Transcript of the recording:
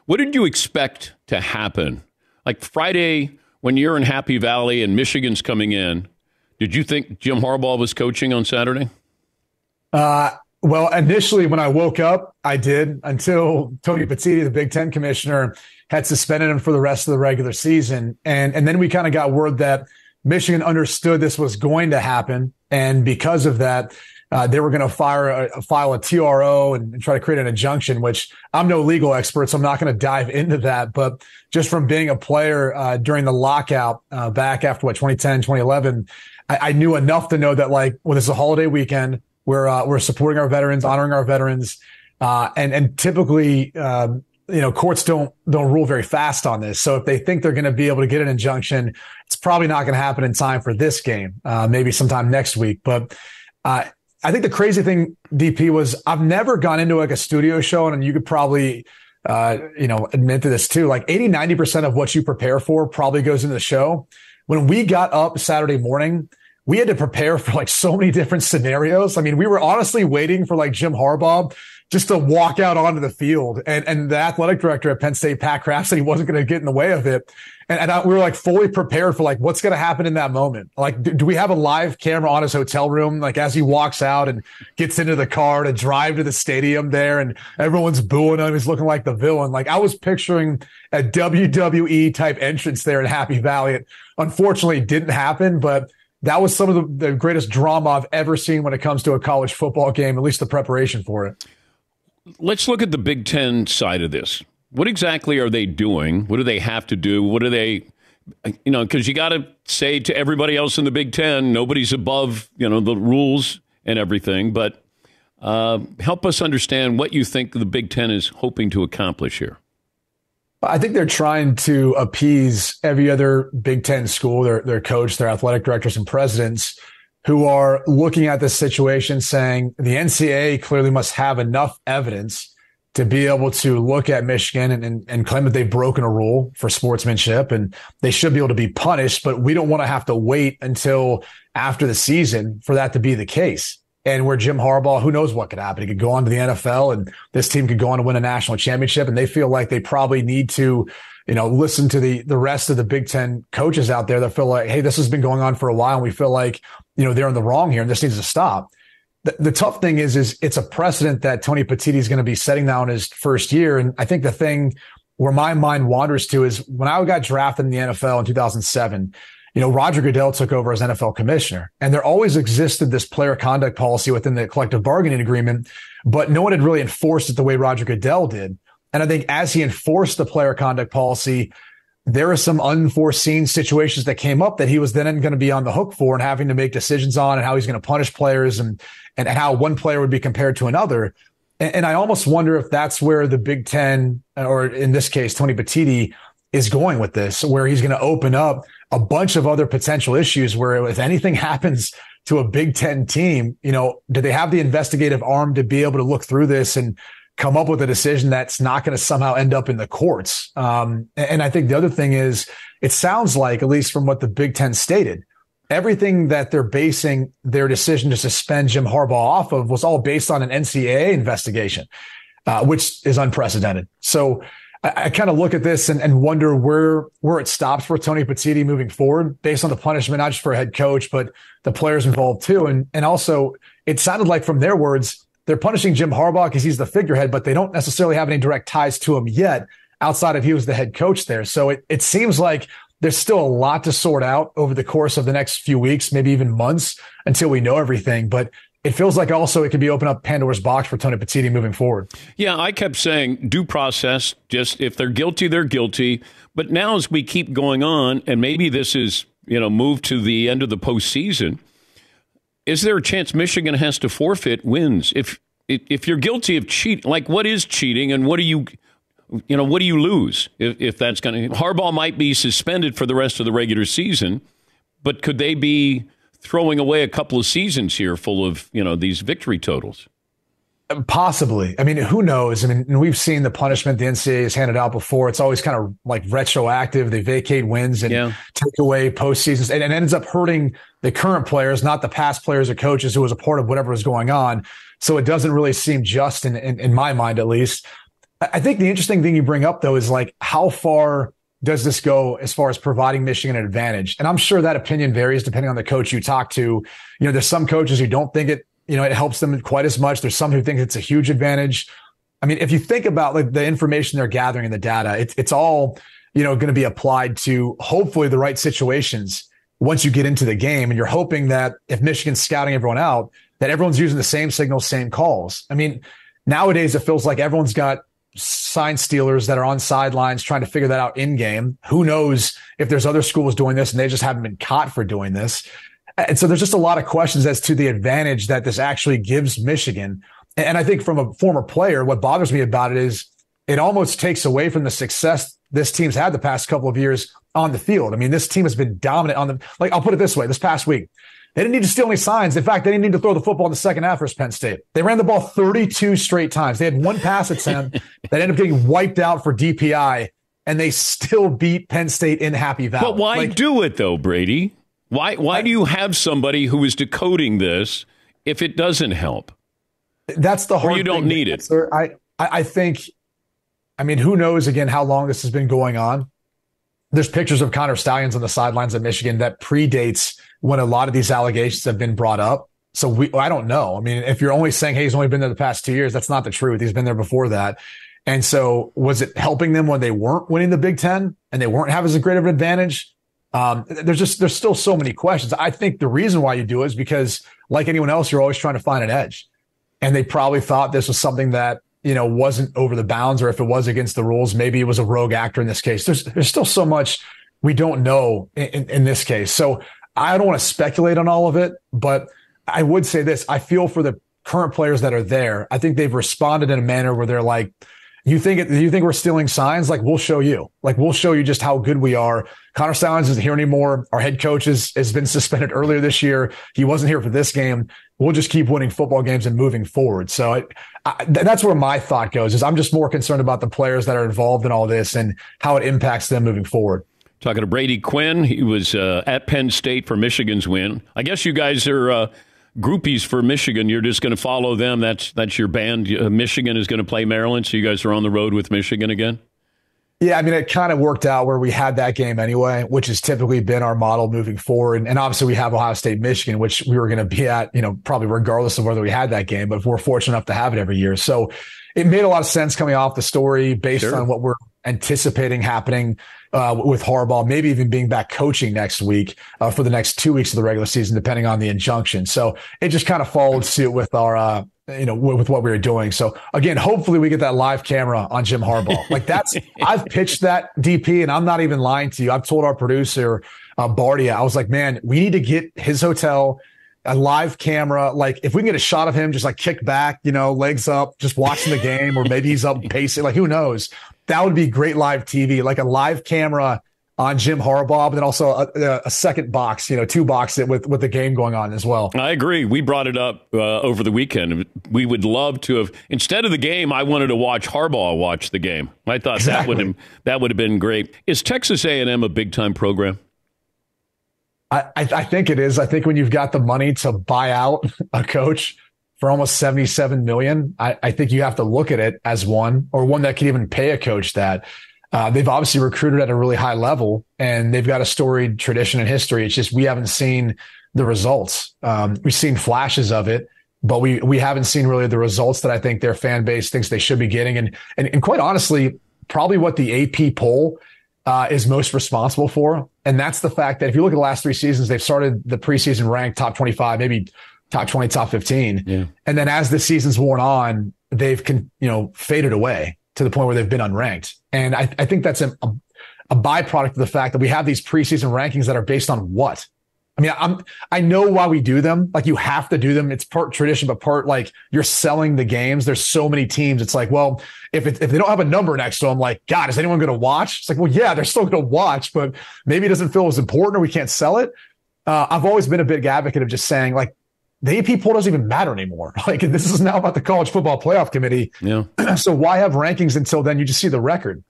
What did you expect to happen? Like Friday, when you're in Happy Valley and Michigan's coming in, did you think Jim Harbaugh was coaching on Saturday? Well, initially when I woke up, I did, until Tony Petitti, the Big Ten commissioner, had suspended him for the rest of the regular season. And then we kind of got word that Michigan understood this was going to happen. And because of that, they were going to file a TRO and try to create an injunction, which I'm no legal expert, so I'm not going to dive into that. But just from being a player during the lockout back after 2010, 2011, I knew enough to know that, like, well, this is a holiday weekend. We're supporting our veterans, honoring our veterans, and typically, courts don't rule very fast on this. So if they think they're going to be able to get an injunction, it's probably not going to happen in time for this game. Maybe sometime next week. But I think the crazy thing, DP, was I've never gone into like a studio show, and you could probably admit to this too. Like 80-90% of what you prepare for probably goes into the show. When we got up Saturday morning, we had to prepare for like so many different scenarios. I mean, we were honestly waiting for like Jim Harbaugh just to walk out onto the field. And the athletic director at Penn State, Pat Kraft, said he wasn't going to get in the way of it. And we were like fully prepared for like what's going to happen in that moment. Like, do we have a live camera on his hotel room? Like as he walks out and gets into the car to drive to the stadium there, and everyone's booing him. He's looking like the villain. Like I was picturing a WWE type entrance there in Happy Valley. It unfortunately didn't happen, but that was some of the greatest drama I've ever seen when it comes to a college football game, at least the preparation for it. Let's look at the Big Ten side of this. What exactly are they doing? What do they have to do? What do they, because you got to say to everybody else in the Big Ten, nobody's above, the rules and everything. But help us understand what you think the Big Ten is hoping to accomplish here. I think they're trying to appease every other Big Ten school, their coach, their athletic directors and presidents, who are looking at this situation saying the NCAA clearly must have enough evidence to be able to look at Michigan and claim that they've broken a rule for sportsmanship, and they should be able to be punished. But we don't want to have to wait until after the season for that to be the case. And where Jim Harbaugh, who knows what could happen? He could go on to the NFL, and this team could go on to win a national championship. And they feel like they probably need to, listen to the rest of the Big Ten coaches out there that feel like, hey, this has been going on for a while, and we feel like, they're in the wrong here, and this needs to stop. The tough thing is it's a precedent that Tony Petitti is going to be setting down his first year. And I think the thing where my mind wanders to is when I got drafted in the NFL in 2007, Roger Goodell took over as NFL commissioner, and there always existed this player conduct policy within the collective bargaining agreement, but no one had really enforced it the way Roger Goodell did. And I think as he enforced the player conduct policy, there are some unforeseen situations that came up that he was then going to be on the hook for and having to make decisions on, and how he's going to punish players and how one player would be compared to another. And I almost wonder if that's where the Big Ten, or in this case, Tony Petitti, is going with this, where he's going to open up a bunch of other potential issues where if anything happens to a Big Ten team, do they have the investigative arm to be able to look through this and come up with a decision that's not going to somehow end up in the courts? And I think the other thing is, it sounds like, at least from what the Big Ten stated, everything that they're basing their decision to suspend Jim Harbaugh off of was all based on an NCAA investigation, which is unprecedented. So I kind of look at this and wonder where it stops for Tony Petitti moving forward based on the punishment, not just for a head coach, but the players involved too. And also, it sounded like from their words, they're punishing Jim Harbaugh because he's the figurehead, but they don't necessarily have any direct ties to him yet outside of he was the head coach there. So it seems like there's still a lot to sort out over the course of the next few weeks, maybe even months, until we know everything. But it feels like also it could be open up Pandora's box for Tony Petitti moving forward. Yeah, I kept saying due process, just if they're guilty, they're guilty. But now as we keep going on, and maybe this is, moved to the end of the postseason, is there a chance Michigan has to forfeit wins? If you're guilty of cheating, like what is cheating and what do you lose if that's going to... Harbaugh might be suspended for the rest of the regular season, but could they be throwing away a couple of seasons here full of, these victory totals? Possibly. I mean, who knows? I mean, we've seen the punishment the NCAA has handed out before. It's always kind of like retroactive. They vacate wins and take away postseasons, and it ends up hurting the current players, not the past players or coaches who was a part of whatever was going on. So it doesn't really seem just in my mind, at least. I think the interesting thing you bring up, though, is like, how far does this go as far as providing Michigan an advantage? And I'm sure that opinion varies depending on the coach you talk to. You know, there's some coaches who don't think it helps them quite as much. There's some who think it's a huge advantage. I mean, if you think about like the information they're gathering and the data, it's all, going to be applied to hopefully the right situations once you get into the game. And you're hoping that if Michigan's scouting everyone out, that everyone's using the same signals, same calls. I mean, nowadays it feels like everyone's got sign stealers that are on sidelines trying to figure that out in game. Who knows if there's other schools doing this and they just haven't been caught for doing this. And so there's just a lot of questions as to the advantage that this actually gives Michigan. And I think from a former player, what bothers me about it is it almost takes away from the success this team's had the past couple of years on the field. I mean, this team has been dominant I'll put it this way, this past week. They didn't need to steal any signs. In fact, they didn't need to throw the football in the second half versus Penn State. They ran the ball 32 straight times. They had one pass attempt that ended up getting wiped out for DPI, and they still beat Penn State in Happy Valley. But why do it, though, Brady? Why do you have somebody who is decoding this if it doesn't help? That's the hard thing. Or you don't need it. I think, who knows, again, how long this has been going on. There's pictures of Connor Stallions on the sidelines of Michigan that predates when a lot of these allegations have been brought up. So I don't know. I mean, if you're only saying, hey, he's only been there the past 2 years, that's not the truth. He's been there before that. And so was it helping them when they weren't winning the Big Ten and they weren't having as great of an advantage? There's still so many questions. I think the reason why you do it is because, like anyone else, you're always trying to find an edge. And they probably thought this was something that, wasn't over the bounds, or if it was against the rules, maybe it was a rogue actor in this case. There's still so much we don't know in this case. So I don't want to speculate on all of it, but I would say this. I feel for the current players that are there. I think they've responded in a manner where they're like, you think we're stealing signs? Like, we'll show you. Like, we'll show you just how good we are. Connor Stallions isn't here anymore. Our head coach has been suspended earlier this year. He wasn't here for this game. We'll just keep winning football games and moving forward. So that's where my thought goes, is I'm just more concerned about the players that are involved in all this and how it impacts them moving forward. Talking to Brady Quinn. He was at Penn State for Michigan's win. I guess you guys are groupies for Michigan. You're just going to follow them. That's your band. Michigan is going to play Maryland, so you guys are on the road with Michigan again? Yeah, it kind of worked out where we had that game anyway, which has typically been our model moving forward. And obviously we have Ohio State, Michigan, which we were going to be at, probably regardless of whether we had that game, but we're fortunate enough to have it every year. So it made a lot of sense coming off the story based on what we're anticipating happening with Harbaugh, maybe even being back coaching next week for the next 2 weeks of the regular season, depending on the injunction. So it just kind of followed suit with our, with what we were doing. So again, hopefully we get that live camera on Jim Harbaugh. Like I've pitched that DP, and I'm not even lying to you. I've told our producer, Bardia, I was like, man, we need to get his hotel a live camera. Like, if we can get a shot of him just like kicked back, legs up, just watching the game, or maybe he's up pacing, like, who knows? That would be great live TV, like a live camera on Jim Harbaugh, but then also a second box, two boxes with the game going on as well. I agree. We brought it up over the weekend. We would love to have, instead of the game, I wanted to watch Harbaugh watch the game. I thought that would have been great. Is Texas A&M a big-time program? I think it is. I think when you've got the money to buy out a coach for almost $77 million, I think you have to look at it as one that can even pay a coach that. They've obviously recruited at a really high level, and they've got a storied tradition and history. It's just we haven't seen the results. We've seen flashes of it, but we haven't seen really the results that I think their fan base thinks they should be getting. And quite honestly, probably what the AP poll is most responsible for. And that's the fact that if you look at the last 3 seasons, they've started the preseason ranked top 25, maybe top 20, top 15. Yeah. And then as the season's worn on, they've faded away to the point where they've been unranked. And I think that's a byproduct of the fact that we have these preseason rankings that are based on what? I know why we do them. Like, you have to do them. It's part tradition, but part like you're selling the games. There's so many teams. It's like, well, if they don't have a number next to them, like, God, is anyone going to watch? It's like, well, yeah, they're still going to watch, but maybe it doesn't feel as important, or we can't sell it. I've always been a big advocate of just saying, like, the AP poll doesn't even matter anymore. Like, this is now about the College Football Playoff Committee. Yeah. So why have rankings until then? You just see the record.